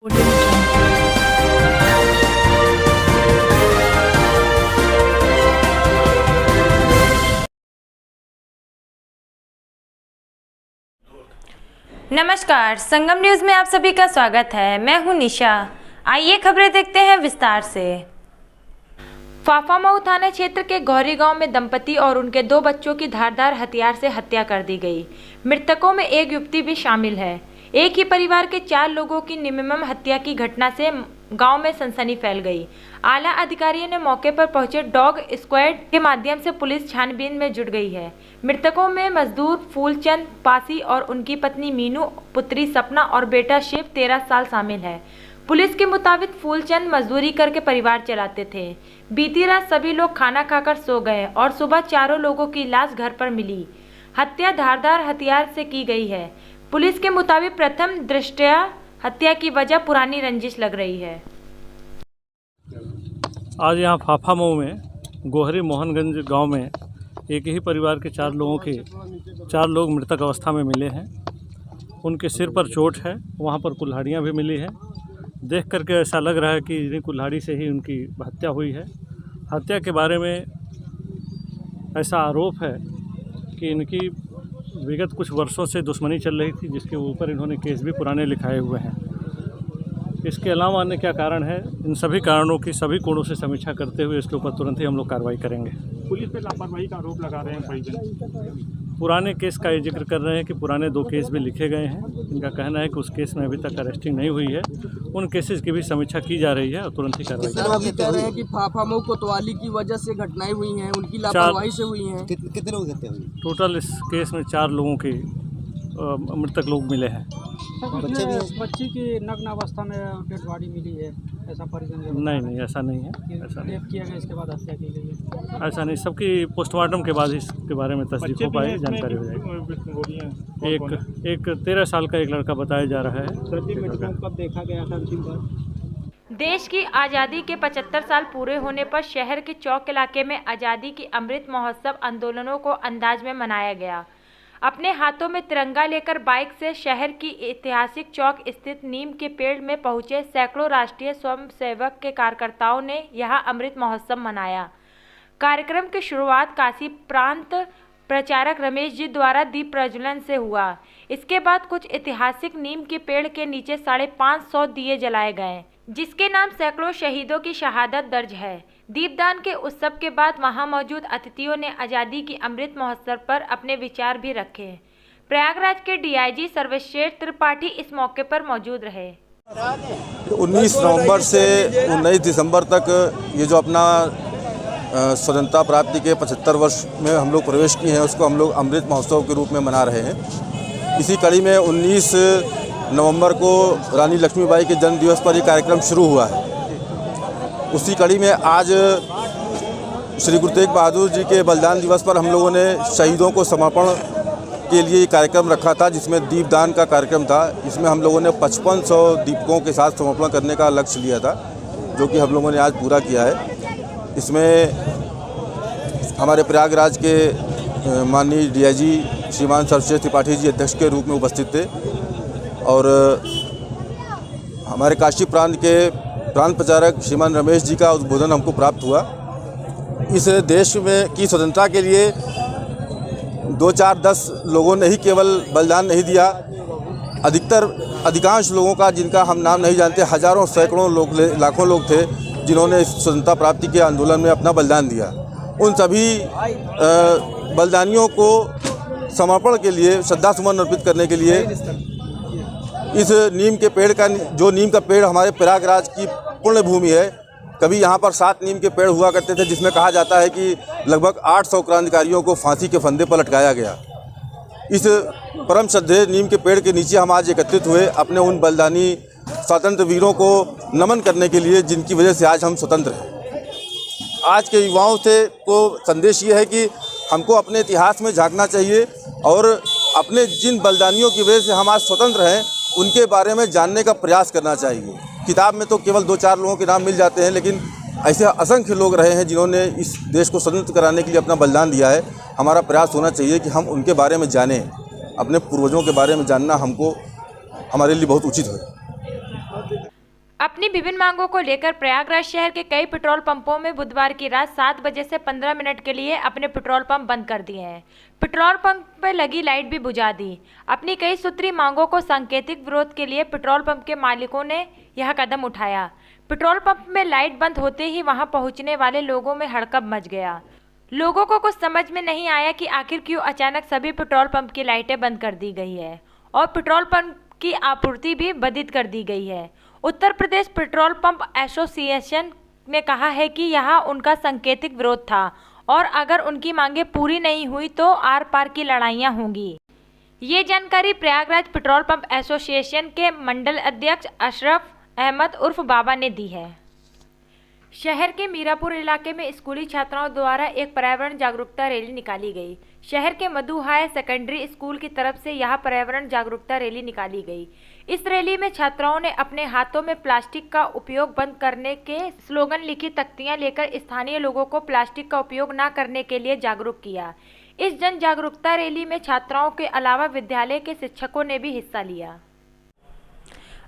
नमस्कार, संगम न्यूज में आप सभी का स्वागत है। मैं हूं निशा। आइए खबरें देखते हैं विस्तार से। फाफामऊ थाना क्षेत्र के गौरी गांव में दंपति और उनके 2 बच्चों की धारदार हथियार से हत्या कर दी गई। मृतकों में एक युवती भी शामिल है। एक ही परिवार के 4 लोगों की निर्मम हत्या की घटना से गांव में सनसनी फैल गई। आला अधिकारियों ने मौके पर पहुंचे डॉग स्क्वाड के माध्यम से पुलिस छानबीन में जुट गई है। मृतकों में मजदूर फूलचंद पासी और उनकी पत्नी मीनू, पुत्री सपना और बेटा शिव 13 साल शामिल है। पुलिस के मुताबिक फूलचंद मजदूरी करके परिवार चलाते थे। बीती रात सभी लोग खाना खाकर सो गए और सुबह चारों लोगों की लाश घर पर मिली। हत्या धारदार हथियार से की गई है। पुलिस के मुताबिक प्रथम दृष्टया हत्या की वजह पुरानी रंजिश लग रही है। आज यहाँ फाफामऊ में गोहरी मोहनगंज गांव में एक ही परिवार के 4 लोग मृतक अवस्था में मिले हैं। उनके सिर पर चोट है, वहाँ पर कुल्हाड़ियाँ भी मिली हैं। देख करके ऐसा लग रहा है कि इन्हीं कुल्हाड़ी से ही उनकी हत्या हुई है। हत्या के बारे में ऐसा आरोप है कि इनकी विगत कुछ वर्षों से दुश्मनी चल रही थी, जिसके ऊपर इन्होंने केस भी पुराने लिखाए हुए हैं। इसके अलावा अन्य क्या कारण है, इन सभी कारणों की सभी कोणों से समीक्षा करते हुए इसके ऊपर तुरंत ही हम लोग कार्रवाई करेंगे। पुलिस पे लापरवाही का आरोप लगा रहे हैं परिजन। पुराने केस का ये जिक्र कर रहे हैं कि पुराने 2 केस भी लिखे गए हैं। इनका कहना है कि उस केस में अभी तक अरेस्टिंग नहीं हुई है। उन केसेस की भी समीक्षा की जा रही है और तुरंत ही कार्रवाई कह रहे हैं कि फाफामऊ कोतवाली की वजह से घटनाएं हुई हैं, उनकी लापरवाही से हुई हैं। कितने लोग हत्या हुई? टोटल इस केस में 4 लोगों के मृतक लोग मिले हैं। बच्ची की नग्न अवस्था में डेड बॉडी मिली है, ऐसा परिजन? नहीं, ऐसा नहीं है। ऐसा नहीं किया गया, इसके बाद हत्या की गई है? ऐसा नहीं, सबकी पोस्टमार्टम के बाद इसके बारे में तस्दीक हो पाएगी, जानकारी हो जाएगी। एक 13 साल का एक लड़का बताया जा रहा है। कब देखा गया था अंतिम बार? देश की आज़ादी के 75 साल पूरे होने पर शहर के चौक इलाके में आज़ादी की अमृत महोत्सव आंदोलनों को अंदाज में मनाया गया। अपने हाथों में तिरंगा लेकर बाइक से शहर की ऐतिहासिक चौक स्थित नीम के पेड़ में पहुंचे सैकड़ों राष्ट्रीय स्वयंसेवक के कार्यकर्ताओं ने यहां अमृत महोत्सव मनाया। कार्यक्रम की शुरुआत काशी प्रांत प्रचारक रमेश जी द्वारा दीप प्रज्वलन से हुआ। इसके बाद कुछ ऐतिहासिक नीम के पेड़ के नीचे 550 दिए जलाए गए, जिसके नाम सैकड़ों शहीदों की शहादत दर्ज है। दीपदान के उत्सव के बाद वहां मौजूद अतिथियों ने आज़ादी की अमृत महोत्सव पर अपने विचार भी रखे। प्रयागराज के डीआईजी सर्वश्रेष्ठ त्रिपाठी इस मौके पर मौजूद रहे। 19 नवंबर से 19 दिसंबर तक ये जो अपना स्वतंत्रता प्राप्ति के 75 वर्ष में हम लोग प्रवेश किए हैं, उसको हम लोग अमृत महोत्सव के रूप में मना रहे हैं। इसी कड़ी में 19 नवंबर को रानी लक्ष्मीबाई के जन्म दिवस पर ये कार्यक्रम शुरू हुआ है। उसी कड़ी में आज श्री गुरु तेग बहादुर जी के बलिदान दिवस पर हम लोगों ने शहीदों को समर्पण के लिए कार्यक्रम रखा था, जिसमें दीपदान का कार्यक्रम था। इसमें हम लोगों ने 5500 दीपकों के साथ समर्पण करने का लक्ष्य लिया था, जो कि हम लोगों ने आज पूरा किया है। इसमें हमारे प्रयागराज के माननीय डीआईजी श्रीमान सर्वश्रेष्ठ त्रिपाठी जी अध्यक्ष के रूप में उपस्थित थे और हमारे काशी प्रांत के प्रांत प्रचारक श्रीमान रमेश जी का उद्बोधन हमको प्राप्त हुआ। इस देश में की स्वतंत्रता के लिए 2, 4, 10 लोगों ने ही केवल बलिदान नहीं दिया, अधिकांश लोगों का, जिनका हम नाम नहीं जानते, हजारों सैकड़ों लोग, लाखों लोग थे जिन्होंने स्वतंत्रता प्राप्ति के आंदोलन में अपना बलिदान दिया। उन सभी बलिदानियों को समर्पण के लिए, श्रद्धासुमन अर्पित करने के लिए इस नीम के पेड़ का, जो नीम का पेड़ हमारे प्रयागराज की पुण्य भूमि है, कभी यहाँ पर 7 नीम के पेड़ हुआ करते थे, जिसमें कहा जाता है कि लगभग 800 क्रांतिकारियों को फांसी के फंदे पर लटकाया गया। इस परम श्रद्धेय नीम के पेड़ के नीचे हम आज एकत्रित हुए अपने उन बलिदानी स्वतंत्र वीरों को नमन करने के लिए, जिनकी वजह से आज हम स्वतंत्र हैं। आज के युवाओं से को संदेश ये है कि हमको अपने इतिहास में झांकना चाहिए और अपने जिन बलिदानियों की वजह से हम आज स्वतंत्र हैं, उनके बारे में जानने का प्रयास करना चाहिए। किताब में तो केवल 2-4 लोगों के नाम मिल जाते हैं, लेकिन ऐसे असंख्य लोग रहे हैं जिन्होंने इस देश को स्वतंत्र कराने के लिए अपना बलिदान दिया है। हमारा प्रयास होना चाहिए कि हम उनके बारे में जानें, अपने पूर्वजों के बारे में जानना हमको, हमारे लिए बहुत उचित है। अपनी विभिन्न मांगों को लेकर प्रयागराज शहर के कई पेट्रोल पंपों में बुधवार की रात 7 बजे से 15 मिनट के लिए अपने पेट्रोल पंप बंद कर दिए हैं। पेट्रोल पंप पर लगी लाइट भी बुझा दी। अपनी कई सूत्री मांगों को सांकेतिक विरोध के लिए पेट्रोल पंप के मालिकों ने यह कदम उठाया। पेट्रोल पंप में लाइट बंद होते ही वहां पहुंचने वाले लोगों में हड़कंप मच गया। लोगों को कुछ समझ में नहीं आया कि आखिर क्यों अचानक सभी पेट्रोल पंप की लाइटें बंद कर दी गई है और पेट्रोल पंप की आपूर्ति भी बाधित कर दी गई है। Uttar Pradesh petrol pump association ने कहा है कि यह उनका सांकेतिक विरोध था और अगर उनकी मांगें पूरी नहीं हुई तो आर पार की लड़ाइयां होंगी। ये जानकारी प्रयागराज पेट्रोल पंप एसोसिएशन के मंडल अध्यक्ष अशरफ अहमद उर्फ बाबा ने दी है। शहर के मीरापुर इलाके में स्कूली छात्राओं द्वारा एक पर्यावरण जागरूकता रैली निकाली गई। शहर के मधु हायर सेकेंडरी स्कूल की तरफ से यह पर्यावरण जागरूकता रैली निकाली गई। इस रैली में छात्राओं ने अपने हाथों में प्लास्टिक का उपयोग बंद करने के स्लोगन लिखी तख्तियां लेकर स्थानीय लोगों को प्लास्टिक का उपयोग न करने के लिए जागरूक किया। इस जन जागरूकता रैली में छात्राओं के अलावा विद्यालय के शिक्षकों ने भी हिस्सा लिया।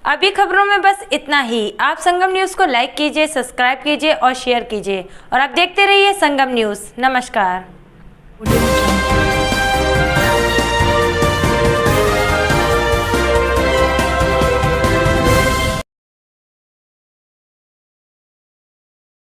अभी खबरों में बस इतना ही। आप संगम न्यूज़ को लाइक कीजिए, सब्सक्राइब कीजिए और शेयर कीजिए और आप देखते रहिए संगम न्यूज़। नमस्कार।